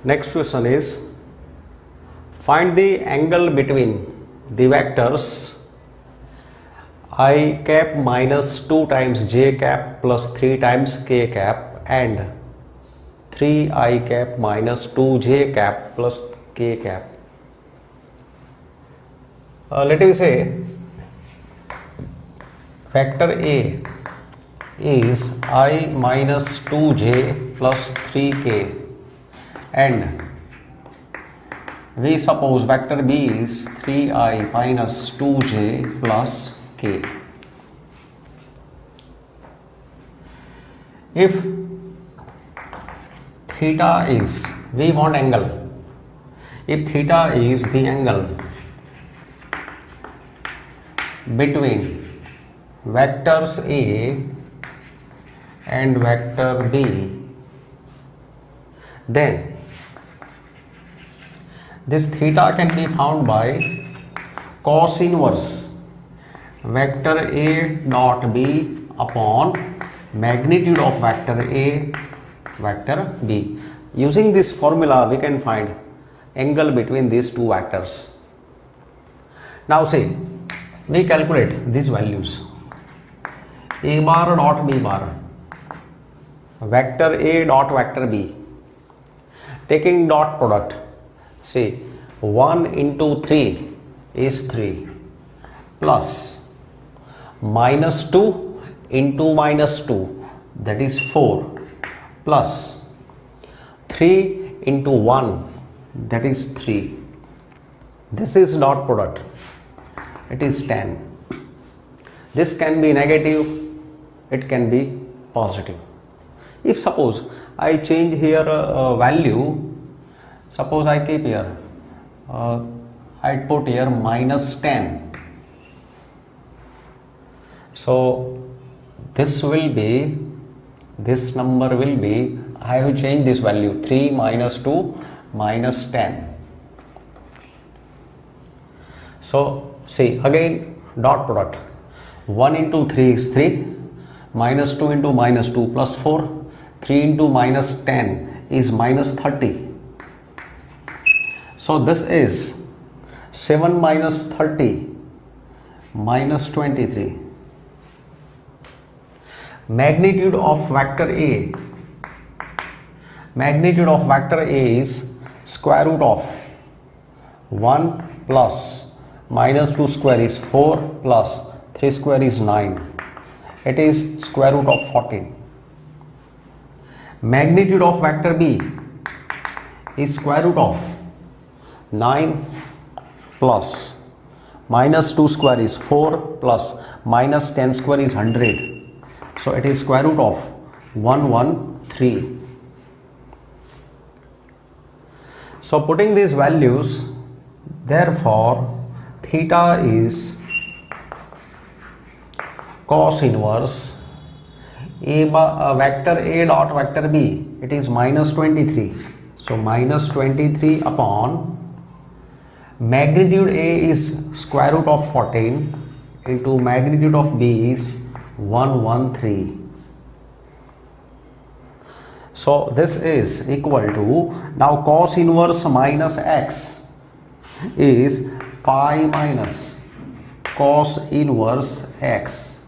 Next question is, find the angle between the vectors I cap minus 2 times j cap plus 3 times k cap and 3 I cap minus 2 j cap plus k cap. Let me say vector A is I minus 2j plus 3k and we suppose vector B is 3I minus 2j plus k. If theta is, we want angle, if theta is the angle between vectors A and vector B, then this theta can be found by cos inverse vector A dot B upon magnitude of vector A vector B. Using this formula we can find angle between these two vectors. Now say we calculate these values. A bar dot B bar, vector A dot vector B, taking dot product, say 1 into 3 is 3 plus minus 2 into minus 2, that is 4, plus 3 into 1, that is 3. This is dot product, it is 10. This can be negative, it can be positive. If suppose I change here value, suppose I keep here, I put here minus 10. So this will be, this number will be, I have changed this value 3 minus 2 minus 10. So see again dot product, 1 into 3 is 3, minus 2 into minus 2 plus 4, 3 into minus 10 is minus 30. So this is 7 minus 30 minus 23. Magnitude of vector A, magnitude of vector A is square root of 1 plus minus 2 square is 4 plus 3 square is 9. It is square root of 14. Magnitude of vector B is square root of 9 plus minus 2 square is 4 plus minus 10 square is 100. So it is square root of 113. So putting these values, therefore theta is cos inverse vector A dot vector B, it is minus 23. So minus 23 upon magnitude A is square root of 14 into magnitude of B is 113. So this is equal to, now cos inverse minus x is pi minus cos inverse x.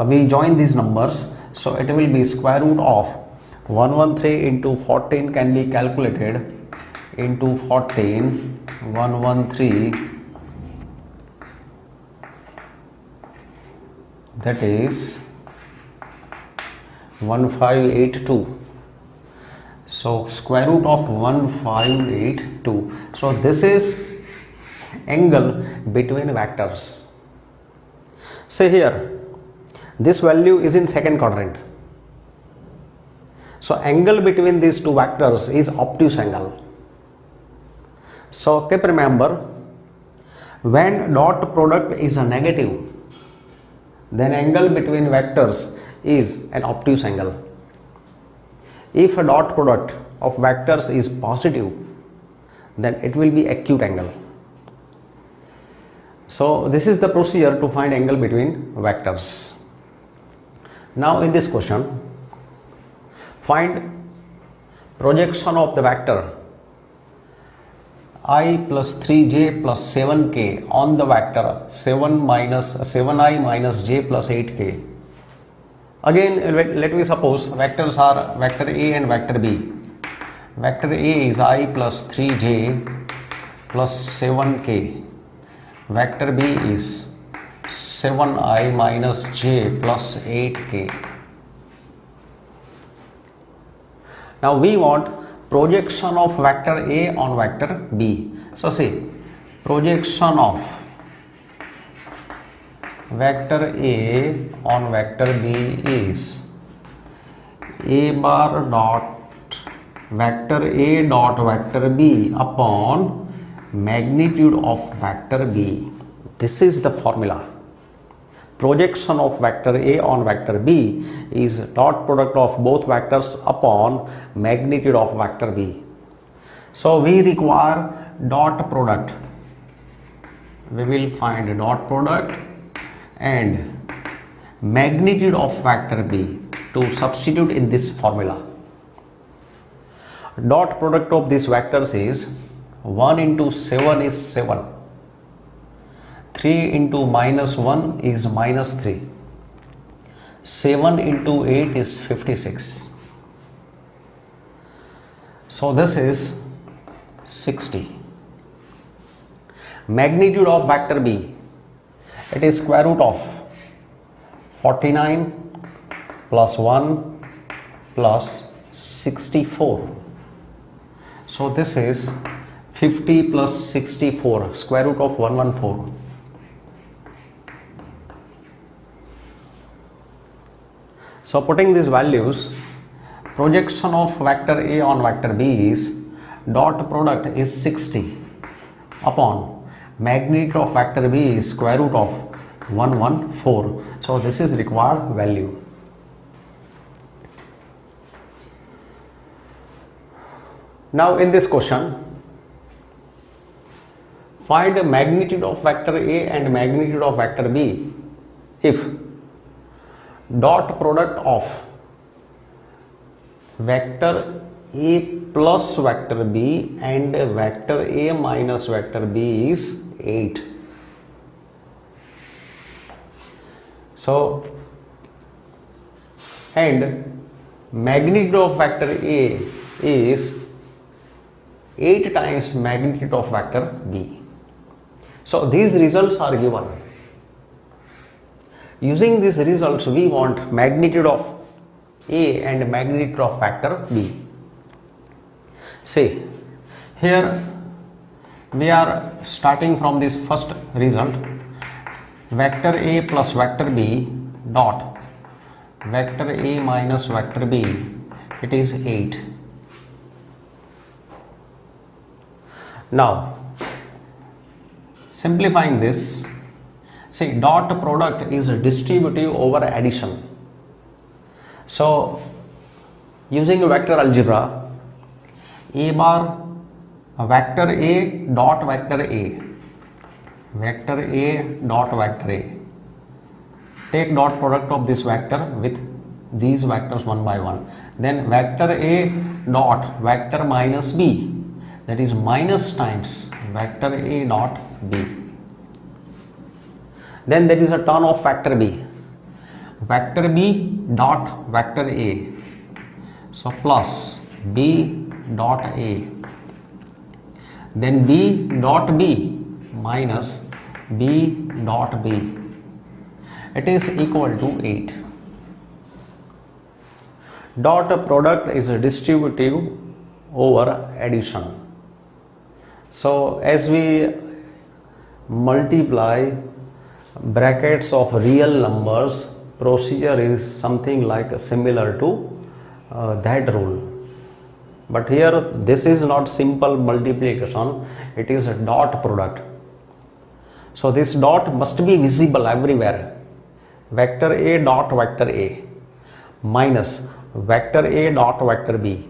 We join these numbers, so it will be square root of 113 into 14 can be calculated into 14, 113, that is 1582. So square root of 1582. So this is angle between vectors. Say here this value is in second quadrant. So angle between these two vectors is obtuse angle. So keep remember, when dot product is a negative, then angle between vectors is an obtuse angle. If a dot product of vectors is positive, then it will be acute angle. So this is the procedure to find angle between vectors. Now in this question, find projection of the vector I plus 3j plus 7k on the vector 7i minus j plus 8k. Again, let me suppose vectors are vector A and vector B. Vector A is I plus 3j plus 7k. Vector B is 7i minus j plus 8k. Now we want projection of vector A on vector B. So see, projection of vector A on vector B is A bar dot vector A dot vector B upon magnitude of vector B. This is the formula. Projection of vector A on vector B is dot product of both vectors upon magnitude of vector B. So we require dot product. We will find dot product and magnitude of vector B to substitute in this formula. Dot product of these vectors is 1 into 7 is 7. 3 into minus 1 is minus 3. 7 into 8 is 56. So this is 60. Magnitude of vector B, it is square root of 49 plus 1 plus 64. So this is 50 plus 64, square root of 114. So putting these values, projection of vector A on vector B is dot product is 60 upon magnitude of vector B is square root of 114. So this is required value. Now in this question, find the magnitude of vector A and magnitude of vector B if dot product of vector A plus vector B and vector A minus vector B is 8. So, and magnitude of vector A is 8 times magnitude of vector B. So these results are given. Using these results, we want magnitude of A and magnitude of vector B. See, here we are starting from this first result, vector A plus vector B dot vector A minus vector B, it is 8. Now, simplifying this, see, dot product is distributive over addition. So using vector algebra, A bar vector A dot vector A, vector A dot vector A, take dot product of this vector with these vectors one by one. Then vector A dot vector minus B, that is minus times vector A dot B. Then there is a term of vector B, vector B dot vector A, so plus B dot A, then B dot B minus B dot B, it is equal to 8. Dot product is distributive over addition. So as we multiply brackets of real numbers, procedure is something like similar to that rule. But here this is not simple multiplication, it is a dot product. So this dot must be visible everywhere. Vector A dot vector A minus vector A dot vector B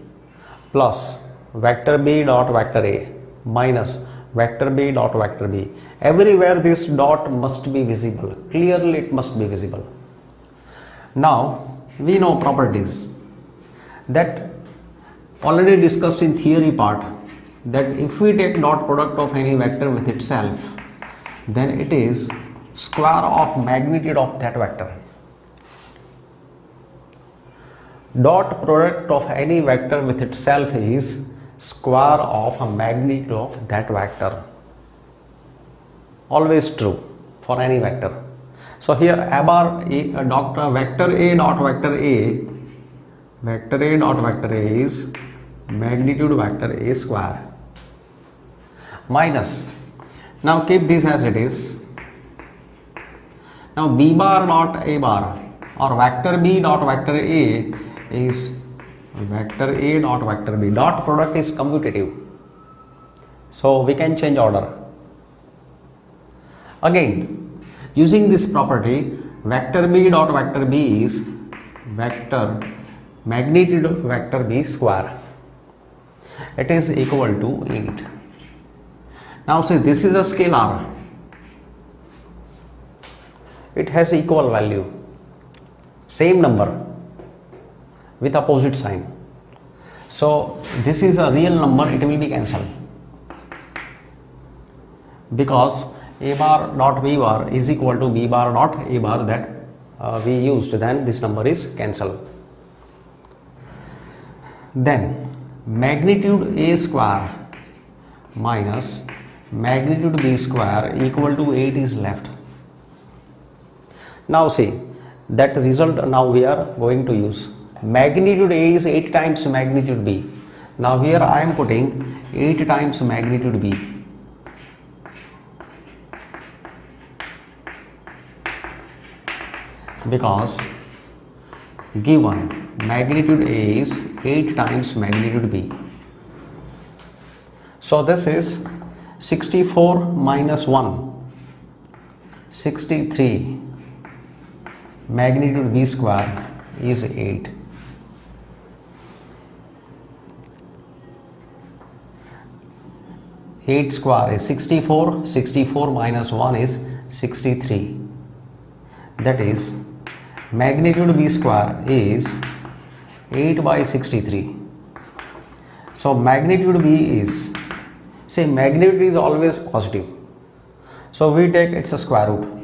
plus vector B dot vector A minus vector B dot vector B. Everywhere this dot must be visible. Clearly it must be visible. Now we know properties that already discussed in theory part that if we take dot product of any vector with itself, then it is square of magnitude of that vector. Dot product of any vector with itself is square of a magnitude of that vector. Always true for any vector. So here a bar vector a dot vector a is magnitude vector a square minus, now keep this as it is, now b bar dot a bar or vector b dot vector a is vector a dot vector b. Dot product is commutative, so we can change order. Again, using this property, vector b dot vector b is vector magnitude of vector b square. It is equal to 8. Now see, this is a scalar. It has equal value, same number with opposite sign. So this is a real number, it will be cancelled because a bar dot b bar is equal to b bar dot a bar that we used, then this number is cancelled. Then magnitude a square minus magnitude b square equal to 8 is left. Now see that result, now we are going to use magnitude a is 8 times magnitude b. Now here I am putting 8 times magnitude b. Because given magnitude a is 8 times magnitude b. So this is 64 minus 1, 63, magnitude b square is 8. Eight square is 64, 64 minus 1 is 63. That is magnitude b square is 8 by 63. So magnitude b is, say magnitude is always positive, so we take its a square root.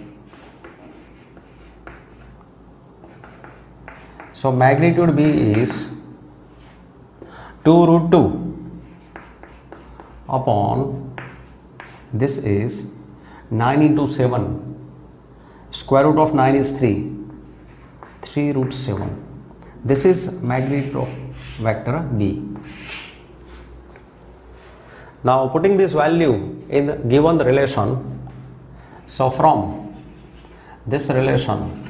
So magnitude b is 2 root 2 upon, this is 9 into 7, square root of 9 is 3, 3 root 7. This is magnitude of vector b. Now putting this value in the given relation, so from this relation,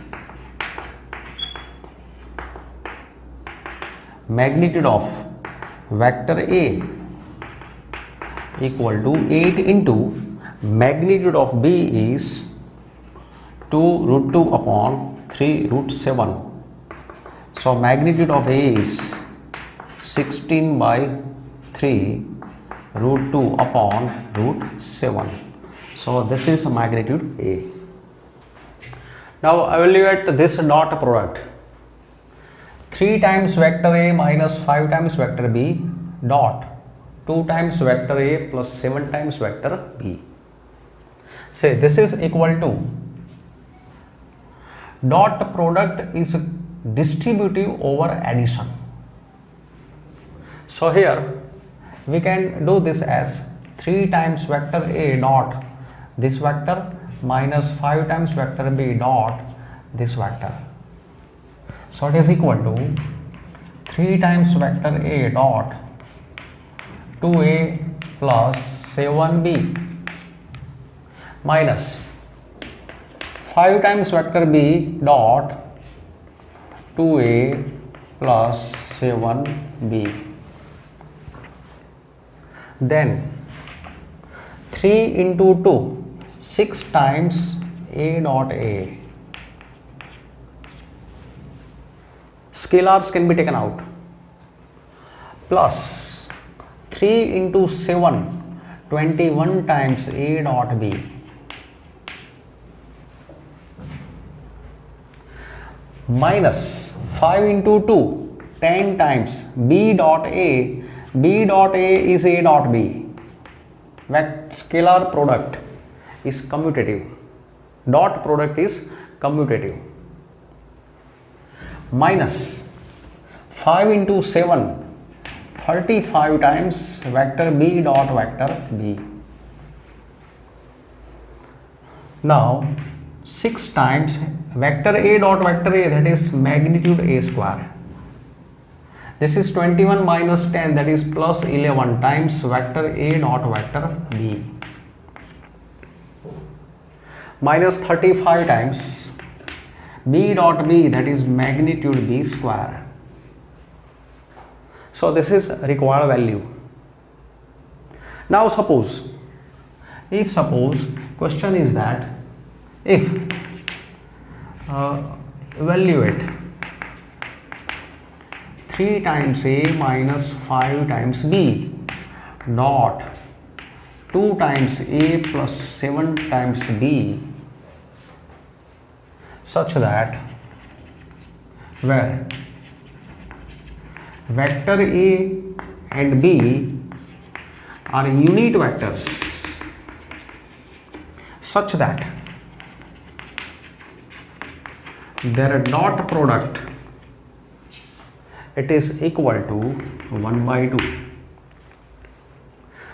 magnitude of vector a equal to 8 into magnitude of b is 2 root 2 upon 3 root 7. So magnitude of a is 16 by 3 root 2 upon root 7. So this is magnitude a. Now evaluate this dot product. 3 times vector a minus 5 times vector b dot 2 times vector a plus 7 times vector b. Say this is equal to, dot product is distributive over addition. So here we can do this as 3 times vector a dot this vector minus 5 times vector b dot this vector. So it is equal to 3 times vector a dot 2a plus 7b minus 5 times vector b dot 2a plus 7b. Then 3 into 2, 6 times a dot a. Scalars can be taken out, plus 3 into 7, 21 times a dot b, minus 5 into 2, 10 times b dot a. B dot a is a dot b. Scalar product is commutative. Dot product is commutative. Minus 5 into 7, 35 times vector b dot vector b. Now 6 times vector a dot vector a, that is magnitude a square. This is 21 minus 10, that is plus 11 times vector a dot vector b. Minus 35 times b dot b, that is magnitude b square. So this is required value. Now suppose question is that if evaluate 3 times a minus 5 times b dot 2 times a plus 7 times b, such that where vector a and b are unit vectors, such that their dot product, it is equal to 1 by 2.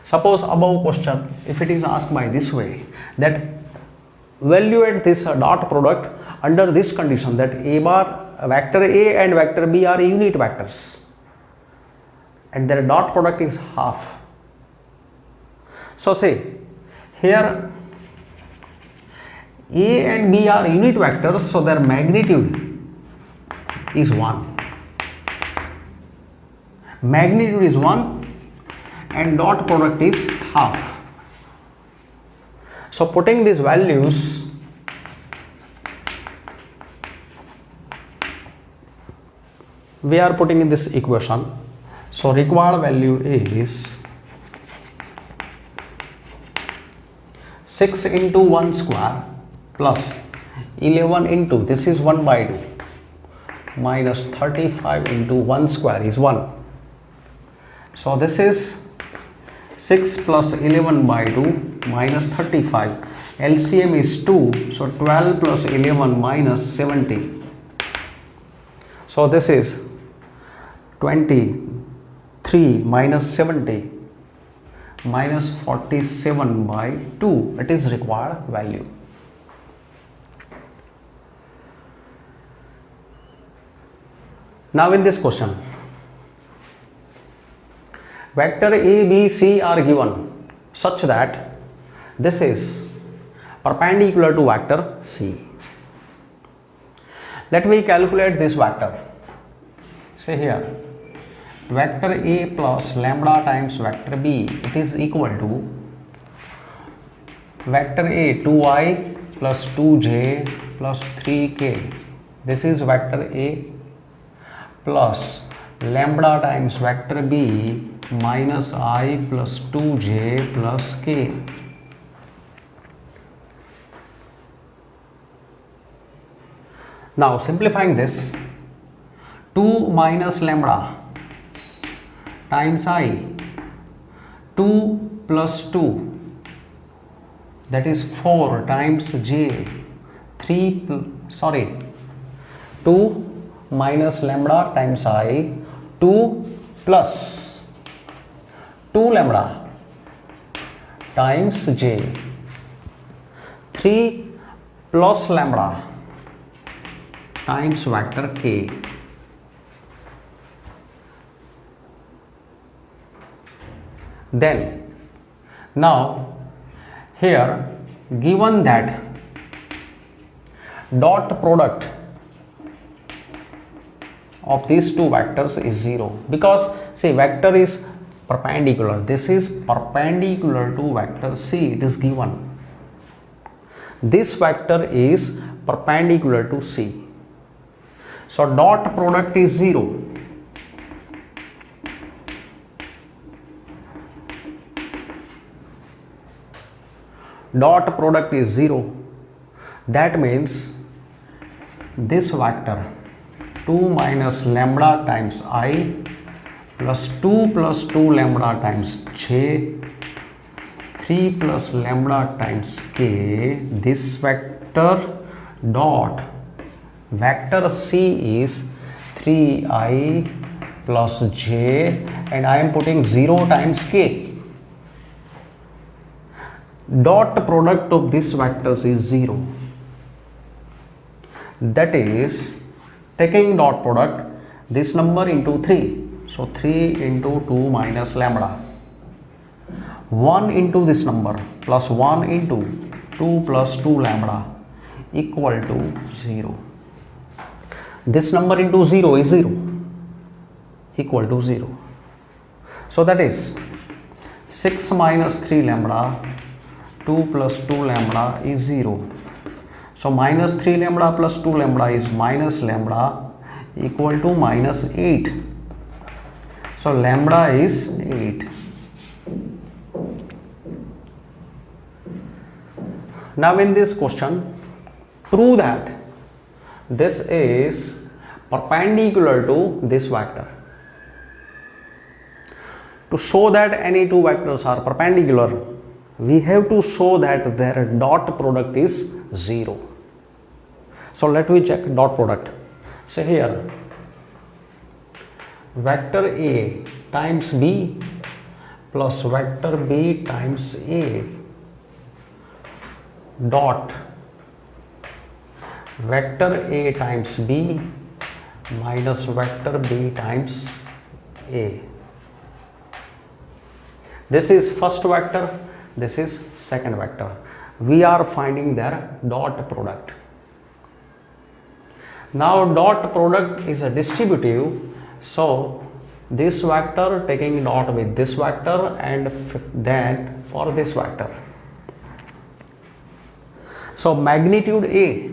Suppose above question, if it is asked by this way, that evaluate this dot product under this condition, that a bar, vector a and vector b are unit vectors and their dot product is half. So say here a and b are unit vectors, so their magnitude is 1. Magnitude is 1 and dot product is half. So putting these values, we are putting in this equation. So required value is 6 into 1 square plus 11 into, this is 1 by 2, minus 35 into 1 square is 1. So this is 6 plus 11 by 2 minus 35. LCM is 2. So 12 plus 11 minus 70. So this is 23 minus 70 minus 47 by 2. It is required value. Now in this question, vector a, b, c are given such that this is perpendicular to vector c. Let me calculate this vector. Say here, vector a plus lambda times vector b, it is equal to vector a 2i plus 2j plus 3k. This is vector a plus lambda times vector b minus I plus 2j plus k. Now simplifying this, 2 minus lambda times I, 2 plus 2, that is 4 times j, 2 minus lambda times I, 2 plus 2 lambda times j, 3 plus lambda times vector k. Then now here given that dot product of these two vectors is 0, because see vector is perpendicular, this is perpendicular to vector c, it is given. This vector is perpendicular to c, so dot product is 0. Dot product is 0. That means this vector 2 minus lambda times I plus 2 lambda times j 3 plus lambda times k, this vector dot vector C is 3i plus j, and I am putting 0 times k. Dot product of these vectors is 0. That is, taking dot product, this number into 3. So 3 into 2 minus lambda. 1 into this number plus 1 into 2 plus 2 lambda equal to 0. This number into 0 is 0, equal to 0. So that is 6 minus 3 lambda, 2 plus 2 lambda is 0. So minus 3 lambda plus 2 lambda is minus lambda equal to minus 8. So lambda is 8. Now in this question, prove that this is perpendicular to this vector. To show that any two vectors are perpendicular, we have to show that their dot product is 0. So let me check dot product. Say here, vector A times B plus vector B times A dot vector A times B minus vector B times A. This is first vector, this is second vector. We are finding their dot product. Now dot product is a distributive, so this vector taking dot with this vector and then for this vector. So magnitude A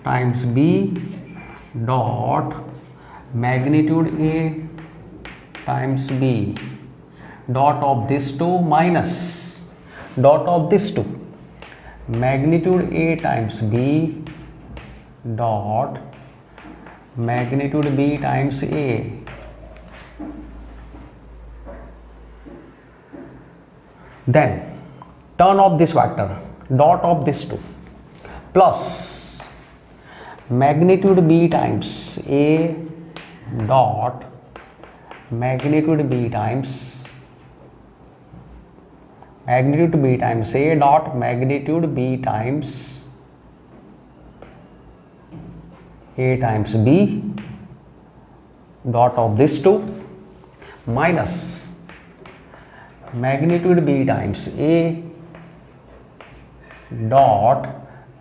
times B dot magnitude A times B dot of this two minus dot of this two, magnitude A times B dot magnitude B times A. Then turn of this vector dot of this two plus magnitude B times A dot magnitude B times A dot magnitude B times A times B dot of this two minus magnitude B times A dot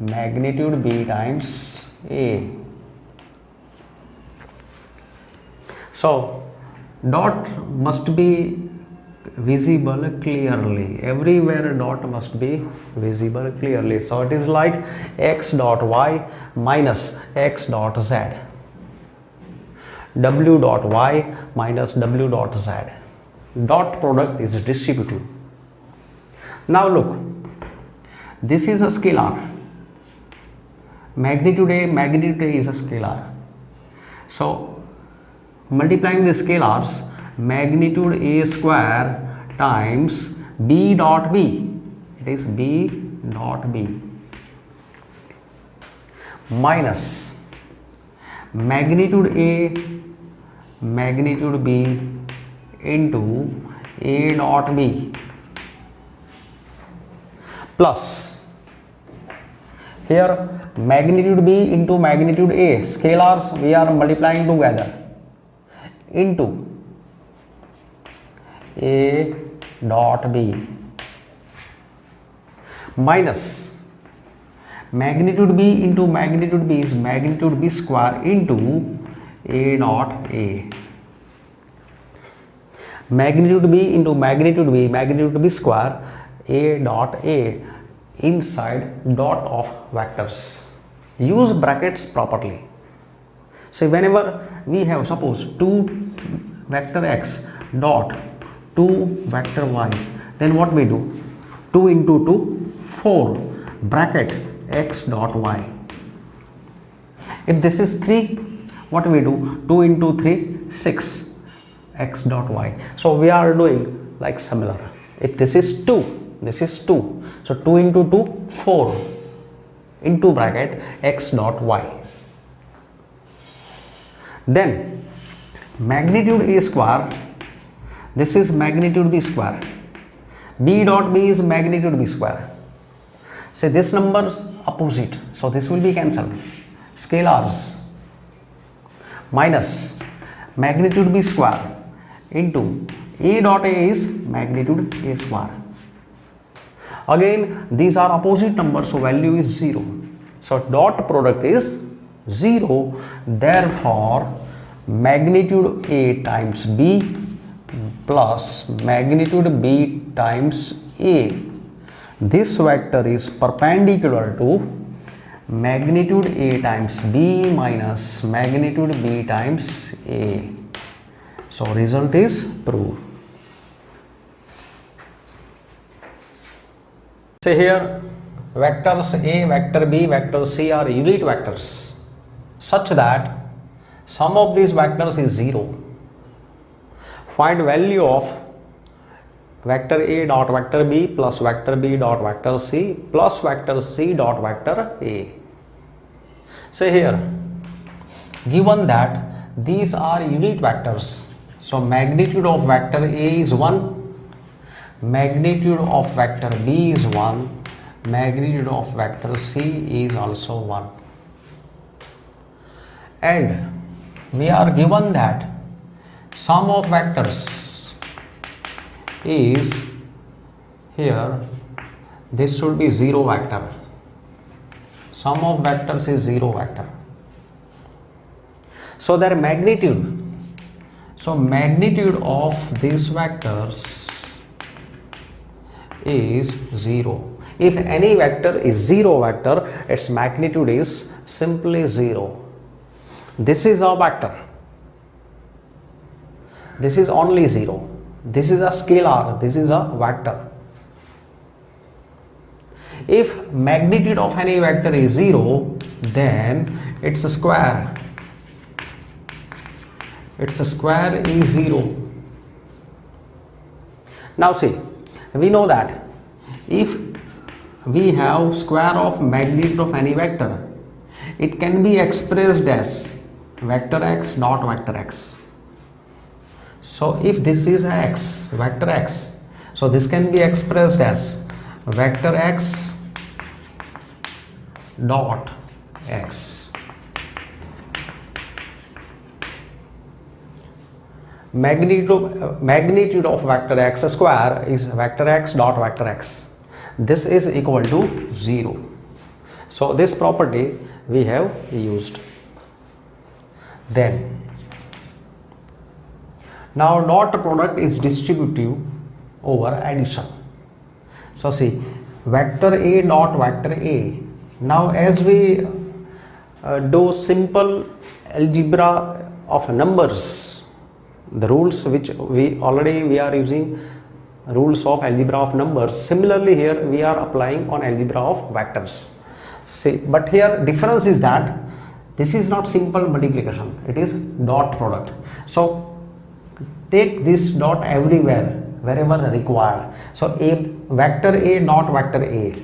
magnitude B times A. So dot must be visible clearly. Everywhere dot must be visible clearly. So it is like x dot y minus x dot z, w dot y minus w dot z. Dot product is distributive. Now look, this is a scalar. Magnitude A is a scalar. So multiplying the scalars, magnitude A square times B dot B, it is B dot B minus magnitude A magnitude B into A dot B plus here magnitude B into magnitude A, scalars we are multiplying together, into A dot B minus magnitude B into magnitude B is magnitude B square into A dot A. Magnitude B into magnitude B square A dot A inside dot of vectors. Use brackets properly. So whenever we have suppose 2 vector x dot 2 vector y, then what we do? 2 into 2 4 bracket x dot y If this is 3, what we do? 2 into 3, 6 x dot y. So we are doing like similar. If this is 2, this is 2. So 2 into 2, 4 into bracket x dot y. Then magnitude A square, this is magnitude B square. B dot B is magnitude B square. Say this number is opposite, so this will be cancelled. Scalars minus magnitude B square into A dot A is magnitude A square. Again these are opposite numbers, so value is 0. So dot product is 0. Therefore magnitude A times B plus magnitude B times A, this vector is perpendicular to magnitude A times B minus magnitude B times A. So result is proved. Say here vectors A, vector B, vector C are unit vectors such that sum of these vectors is 0. Find value of vector A dot vector B plus vector B dot vector C plus vector C dot vector A. Say here, given that these are unit vectors, so magnitude of vector A is 1, magnitude of vector B is 1, magnitude of vector C is also 1. And we are given that sum of vectors is here, this should be 0 vector. Sum of vectors is 0 vector. So their magnitude, so magnitude of these vectors is 0. If any vector is 0 vector, its magnitude is simply 0. This is a vector. This is only 0. This is a scalar. This is a vector. If magnitude of any vector is 0, then its square. Its square is 0. Now see, we know that if we have square of magnitude of any vector, it can be expressed as vector x dot vector x. So if this is x, vector x, so this can be expressed as vector x dot x. Magnitude of vector x square is vector x dot vector x. This is equal to 0. So this property we have used. Then now dot product is distributive over addition. So see, vector A dot vector A. Now as we do simple algebra of numbers, the rules which we are using rules of algebra of numbers, similarly here we are applying on algebra of vectors. See, but here difference is that this is not simple multiplication, it is dot product. So take this dot everywhere, wherever required. So a vector A dot vector A.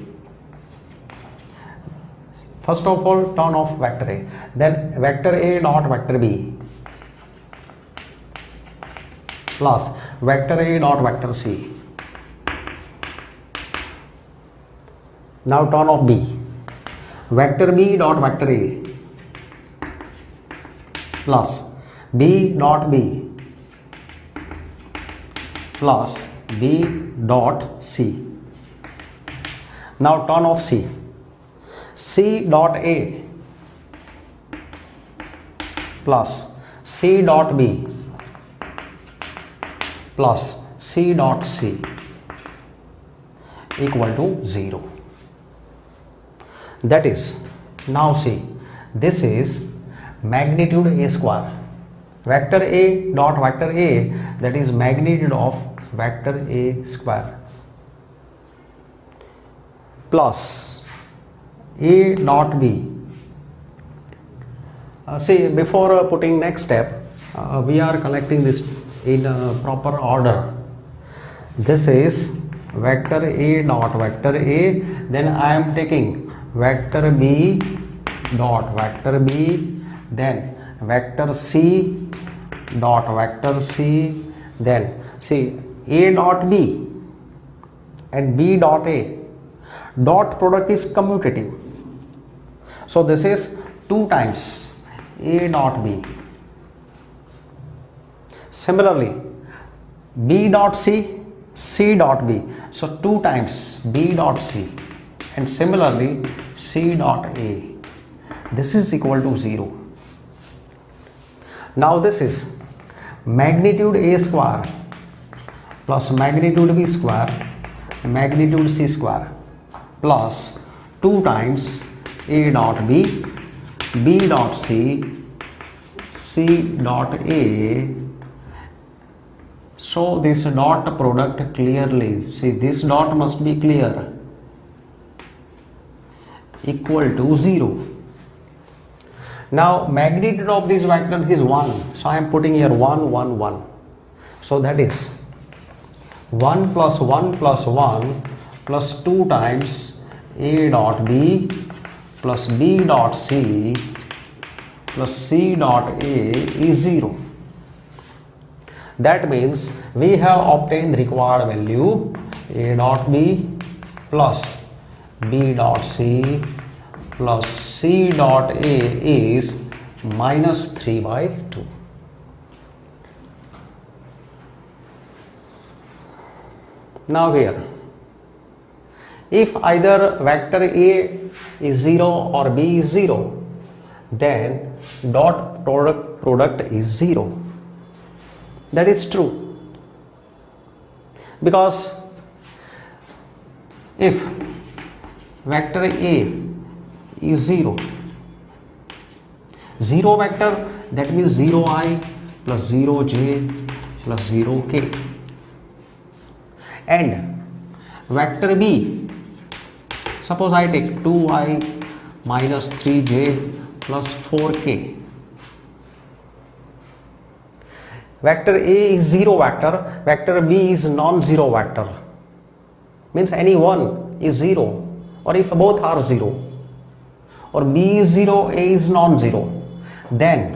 First of all, turn off vector A. Then vector A dot vector B plus vector A dot vector C. Now turn off B. Vector B dot vector A plus B dot B plus B dot C. Now turn off C. C dot A plus C dot B plus C dot C equal to 0. That is, now see, this is magnitude A square. Vector A dot vector A, that is magnitude of vector A square, plus A dot B See, before putting next step, we are collecting this in proper order. This is vector A dot vector A, then I am taking vector B dot vector B, then vector C dot vector C, then see A dot B and B dot A. Dot product is commutative. So this is 2 times A dot B. Similarly, B dot C, C dot B. So 2 times B dot C, and similarly C dot A. This is equal to 0. Now this is magnitude A square plus magnitude B square, magnitude C square, plus 2 times A dot B, B dot C, C dot A. So this dot product clearly, see this dot must be clear, equal to 0. Now magnitude of these vectors is 1, so I am putting here 1, 1, 1. So that is 1 plus 1 plus 1 plus 2 times A dot B plus B dot C plus C dot A is 0. That means we have obtained required value A dot B plus B dot C plus C dot A is minus 3 by 2. Now here, if either vector A is 0 or B is 0, then dot product is 0. That is true, because if vector A is 0, 0 vector, that means 0i plus 0j plus 0k, and vector B, suppose I take 2i minus 3j plus 4k. Vector A is 0 vector, vector B is non-zero vector, means any one is 0, or if both are 0, or B is 0, A is non-zero, then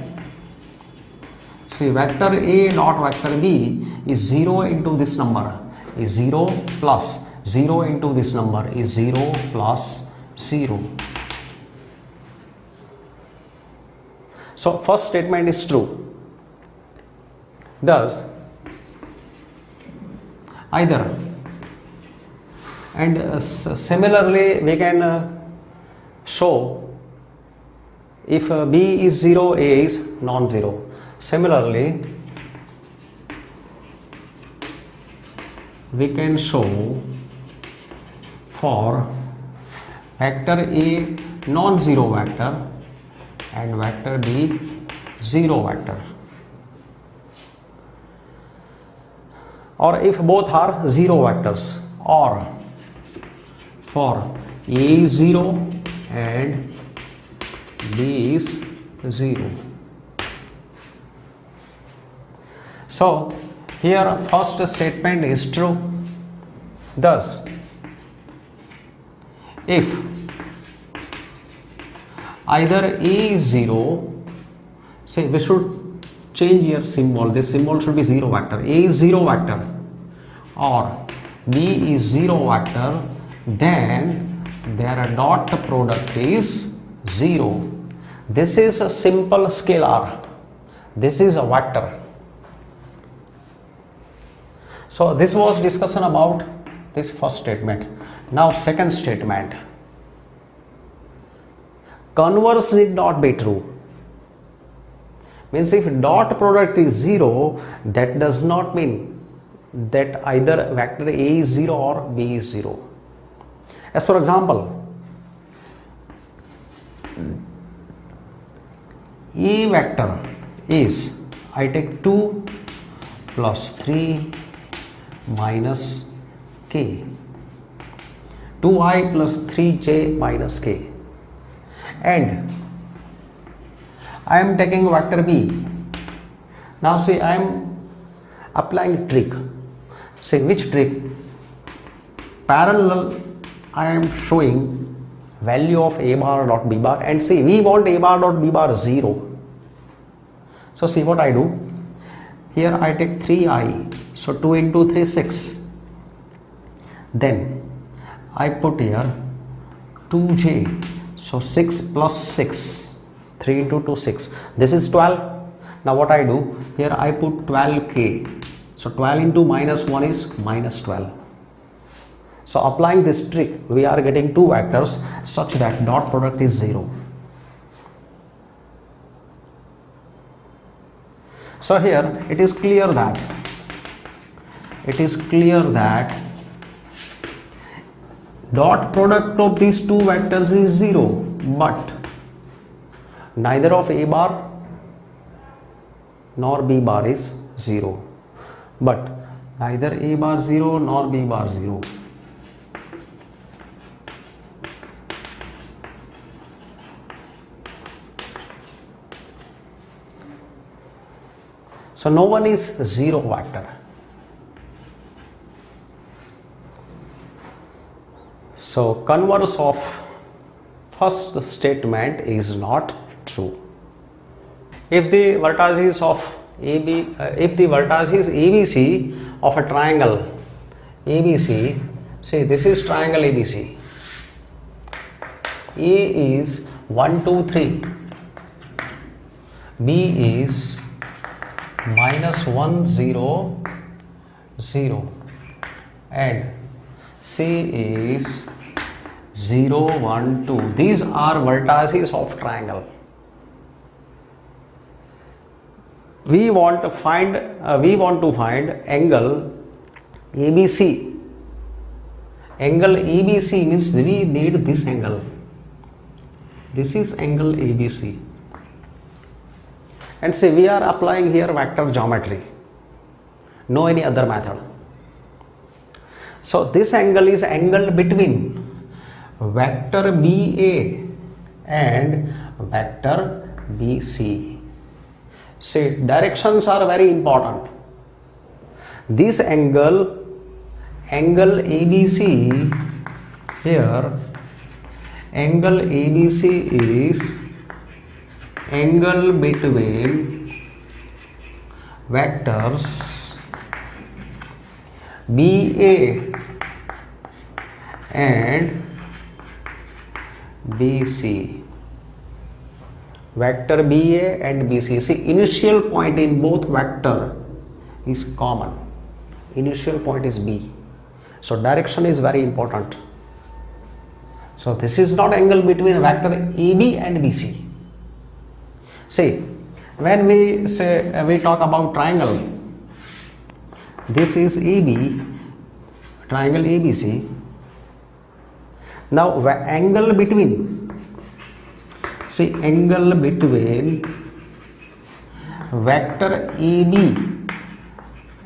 see vector A dot vector B is 0 into this number is 0 plus 0 into this number is 0 plus 0. So first statement is true. Thus either, and similarly we can show if B is 0, A is non-zero. Similarly we can show for vector A non-zero vector and vector B zero vector, or if both are zero vectors, or for A is 0 and B is 0. So here first statement is true. Thus if either A is 0, say we should change here symbol, this symbol should be 0 vector, A is 0 vector or B is 0 vector, then their dot product is 0. This is a simple scalar, this is a vector. So this was discussion about this first statement. Now second statement, converse need not be true. Means if dot product is 0, that does not mean that either vector A is 0 or B is 0. As for example, A vector is, I take 2 plus 3 minus k, 2i plus 3j minus k, and I am taking vector B. Now see, I am applying trick. See which trick? Parallel, I am showing value of a bar dot b bar, and see we want a bar dot b bar 0. So see what I do. Here I take 3i, so 2 into 3 6. Then I put here 2j, so 6 plus 6, 3 into 2 6. This is 12. Now what I do, here I put 12k, so 12 into minus 1 is minus 12. So applying this trick, we are getting two vectors such that dot product is 0. So here it is clear that dot product of these two vectors is 0, but neither of a bar nor b bar is 0. But neither a bar 0 nor b bar 0. So no one is 0 vector. So converse of first statement is not true. If the vertices of if the vertices ABC of a triangle ABC, say this is triangle ABC. A is 1 2 3, B is minus 1 0 0, and C is 0 1 2. These are vertices of triangle. We want to find angle ABC. Angle ABC means we need this angle. This is angle ABC. And say we are applying here vector geometry, no any other method. So this angle is angle between vector BA and vector BC. See, directions are very important. This angle ABC here, angle ABC is angle between vectors BA and BC. Vector BA and BC. See, initial point in both vector is common. Initial point is B. So direction is very important. So this is not angle between vector AB and BC. See, when we talk about triangle, this is AB, triangle ABC. Now angle between, see, angle between vector AB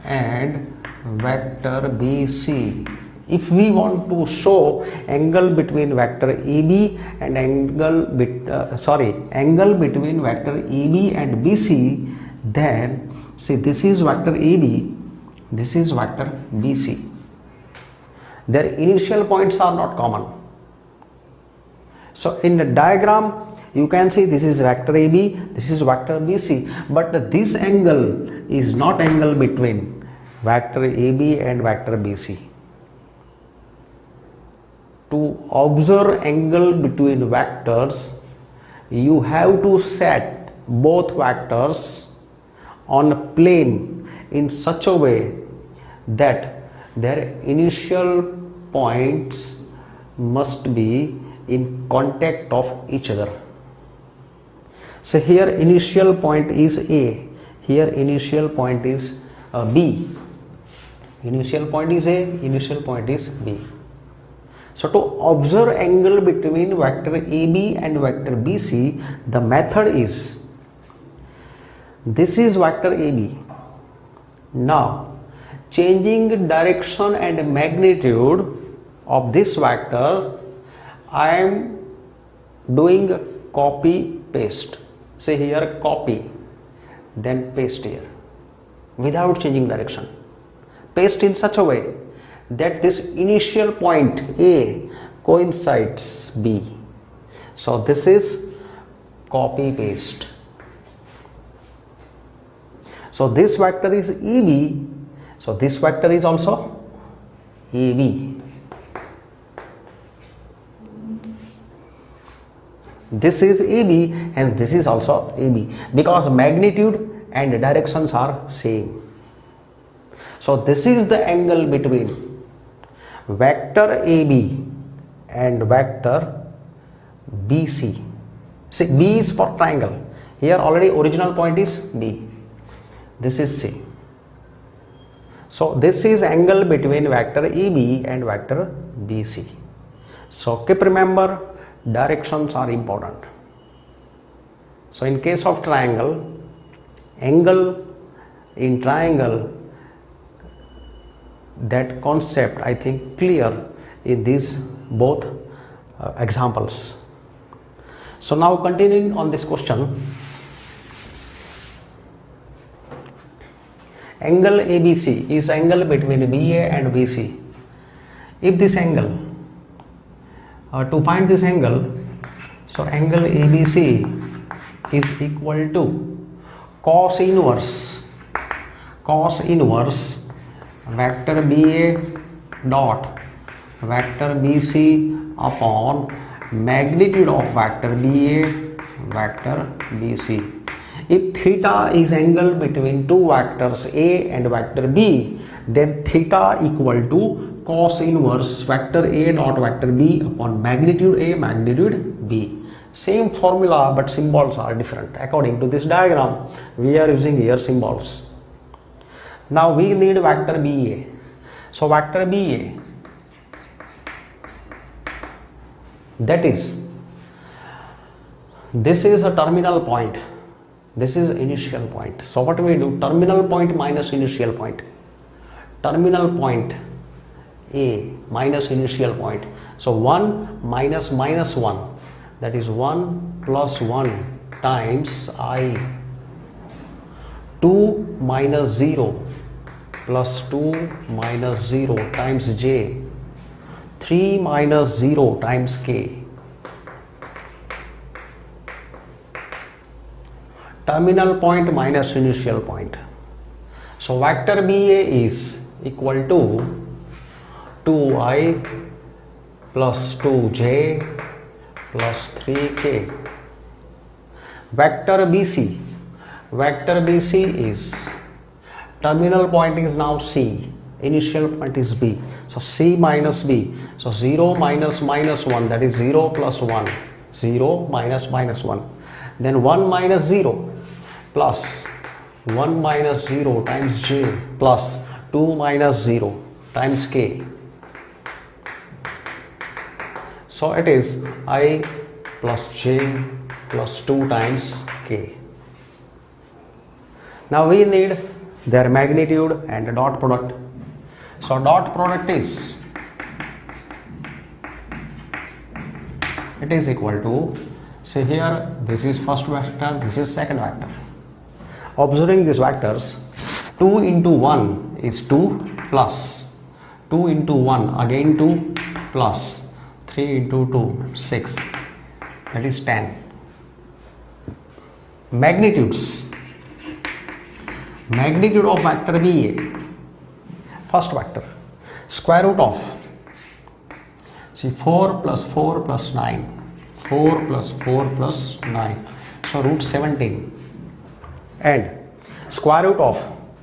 and vector BC. If we want to show angle between vector AB and angle between vector AB and BC, then see, this is vector AB, this is vector BC. Their initial points are not common. So in the diagram you can see this is vector AB, this is vector BC, but this angle is not angle between vector AB and vector BC. To observe angle between vectors, you have to set both vectors on a plane in such a way that their initial points must be in contact of each other. So here initial point is A, here initial point is B. Initial point is A, initial point is B. So to observe angle between vector AB and vector BC, the method is, this is vector AB. Now changing direction and magnitude of this vector, I am doing copy paste. say here copy, then paste here without changing direction. Paste in such a way that this initial point A coincides B. So this is copy paste. So this vector is EB, so this vector is also EB. This is AB and this is also AB because magnitude and directions are same. So this is the angle between vector AB and vector BC. See, B is for triangle. Here already original point is B. This is C. So this is angle between vector EB and vector BC. So keep remember, directions are important. So in case of triangle, angle in triangle, that concept I think clear in these both examples. So now continuing on this question, angle ABC is angle between BA and BC. If this angle, to find this angle, so angle ABC is equal to cos inverse vector BA dot vector BC upon magnitude of vector BA vector BC. If theta is angle between two vectors A and vector B, then theta equal to cos inverse vector A dot vector B upon magnitude A magnitude B. Same formula but symbols are different. According to this diagram, we are using here symbols. Now we need vector BA. So vector BA, that is, this is a terminal point, this is initial point. So what we do, terminal point minus initial point, terminal point A minus initial point. So 1 minus minus 1, that is 1 plus 1 times I. 2 minus 0 plus 2 minus 0 times J. 3 minus 0 times K. Terminal point minus initial point. So vector BA is equal to 2I plus 2J plus 3K. Vector BC is, terminal point is now C, initial point is B, so C minus B, so 0 minus minus 1, that is 0 plus 1, 0 minus minus 1, then 1 minus 0 plus 1 minus 0 times J plus 2 minus 0 times K. So it is I plus J plus 2 times K. Now we need their magnitude and dot product. So dot product is, it is equal to, say here this is first vector, this is second vector. Observing these vectors, 2 into 1 is 2 plus 2 into 1 again 2 plus 3 into 2 6, that is 10. Magnitude of vector BA, first vector, square root of, see 4 plus 4 plus 9, 4 plus 4 plus 9, so root 17, and square root of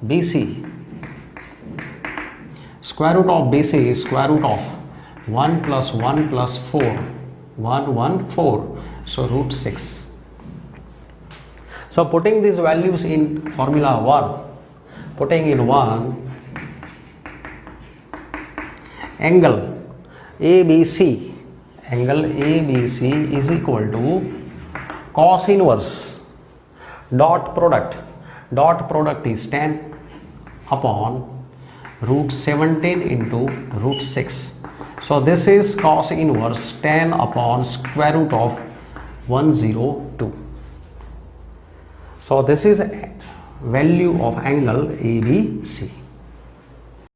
BC, square root of BC is square root of 1 plus 1 plus 4, 1 1 4, so root 6. So putting these values in formula 1, putting in 1, angle ABC is equal to cos inverse dot product is 10 upon root 17 into root 6. So this is cos inverse 10 upon square root of 102. So this is value of angle ABC.